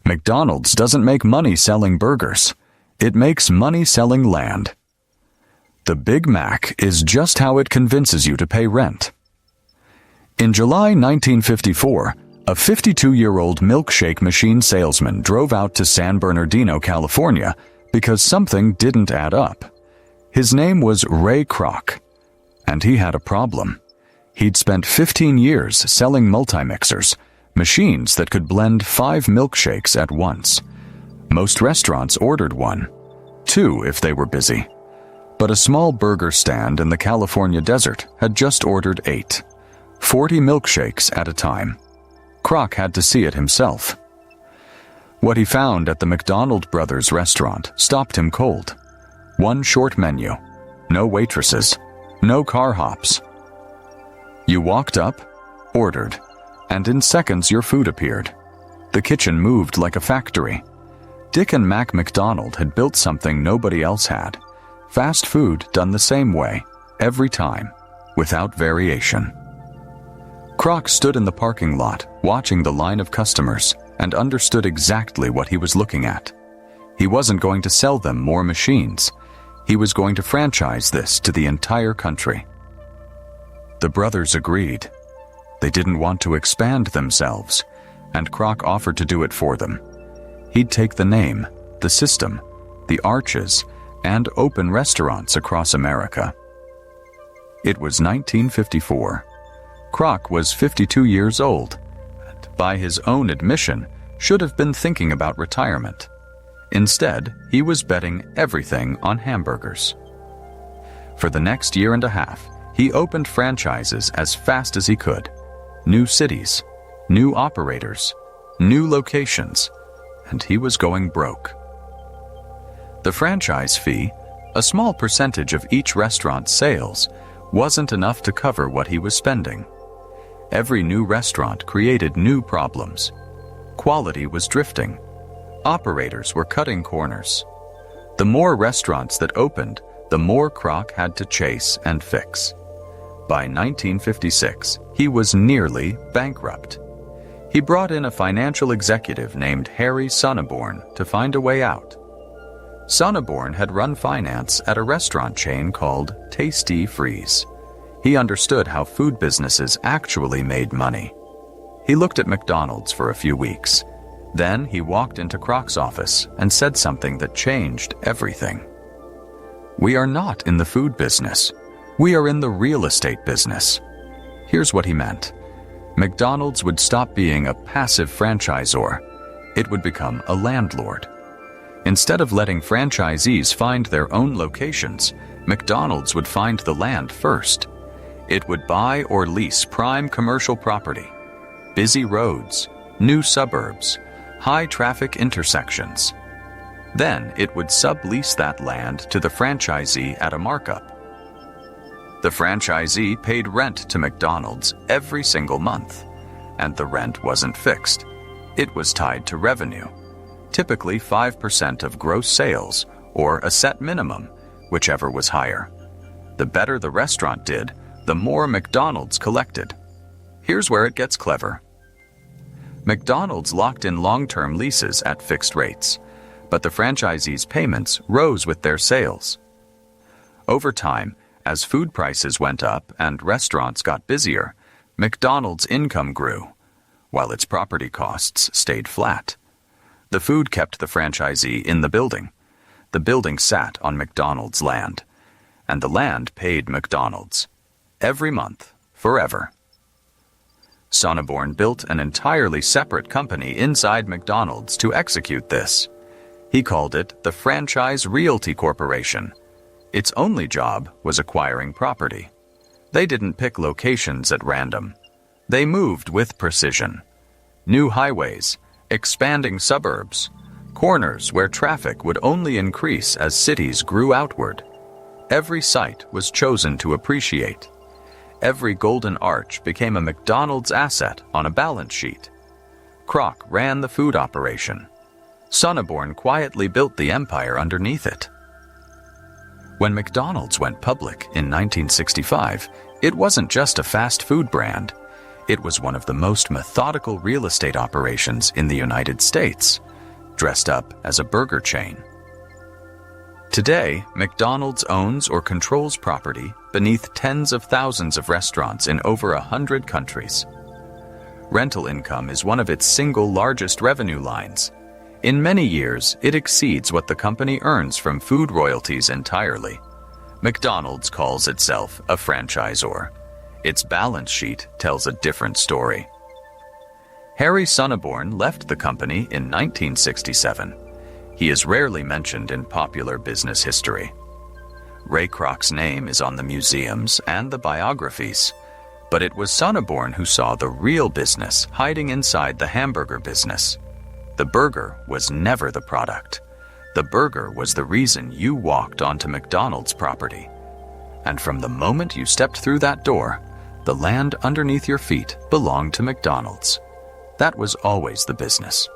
McDonald's doesn't make money selling burgers. It makes money selling land. The Big Mac is just how it convinces you to pay rent. In July 1954, a 52-year-old milkshake machine salesman drove out to San Bernardino, California, because something didn't add up. His name was Ray Kroc, and he had a problem. He'd spent 15 years selling Multimixers, machines that could blend 5 milkshakes at once. Most restaurants ordered 1, 2 if they were busy. But a small burger stand in the California desert had just ordered 8, 40 milkshakes at a time. Kroc had to see it himself. What he found at the McDonald Brothers restaurant stopped him cold. 1 short menu, no waitresses, no car hops. You walked up, ordered, and in seconds your food appeared. The kitchen moved like a factory. Dick and Mac McDonald had built something nobody else had. Fast food done the same way, every time, without variation. Kroc stood in the parking lot, watching the line of customers, and understood exactly what he was looking at. He wasn't going to sell them more machines. He was going to franchise this to the entire country. The brothers agreed. They didn't want to expand themselves, and Kroc offered to do it for them. He'd take the name, the system, the arches, and open restaurants across America. It was 1954. Kroc was 52 years old, and by his own admission, should have been thinking about retirement. Instead, he was betting everything on hamburgers. For the next year and a half, he opened franchises as fast as he could. New cities, new operators, new locations, and he was going broke. The franchise fee, a small percentage of each restaurant's sales, wasn't enough to cover what he was spending. Every new restaurant created new problems. Quality was drifting. Operators were cutting corners. The more restaurants that opened, the more Kroc had to chase and fix. By 1956, he was nearly bankrupt. He brought in a financial executive named Harry Sonneborn to find a way out. Sonneborn had run finance at a restaurant chain called Tasty Freeze. He understood how food businesses actually made money. He looked at McDonald's for a few weeks. Then he walked into Kroc's office and said something that changed everything. "We are not in the food business. We are in the real estate business." Here's what he meant. McDonald's would stop being a passive franchisor. It would become a landlord. Instead of letting franchisees find their own locations, McDonald's would find the land first. It would buy or lease prime commercial property, busy roads, new suburbs, high-traffic intersections. Then it would sublease that land to the franchisee at a markup. The franchisee paid rent to McDonald's every single month, and the rent wasn't fixed. It was tied to revenue, typically 5% of gross sales or a set minimum, whichever was higher. The better the restaurant did, the more McDonald's collected. Here's where it gets clever. McDonald's locked in long-term leases at fixed rates, but the franchisees' payments rose with their sales. Over time, as food prices went up and restaurants got busier, McDonald's income grew, while its property costs stayed flat. The food kept the franchisee in the building. The building sat on McDonald's land, and the land paid McDonald's. Every month, forever. Sonneborn built an entirely separate company inside McDonald's to execute this. He called it the Franchise Realty Corporation. Its only job was acquiring property. They didn't pick locations at random. They moved with precision. New highways, expanding suburbs, corners where traffic would only increase as cities grew outward. Every site was chosen to appreciate. Every golden arch became a McDonald's asset on a balance sheet. Kroc ran the food operation. Sonneborn quietly built the empire underneath it. When McDonald's went public in 1965, it wasn't just a fast food brand. It was one of the most methodical real estate operations in the United States. dressed up as a burger chain. Today, McDonald's owns or controls property beneath tens of thousands of restaurants in over 100 countries. Rental income is one of its single largest revenue lines. In many years, it exceeds what the company earns from food royalties entirely. McDonald's calls itself a franchisor. Its balance sheet tells a different story. Harry Sonneborn left the company in 1967. He is rarely mentioned in popular business history. Ray Kroc's name is on the museums and the biographies, but it was Sonneborn who saw the real business hiding inside the hamburger business. The burger was never the product. The burger was the reason you walked onto McDonald's property. And from the moment you stepped through that door, the land underneath your feet belonged to McDonald's. That was always the business.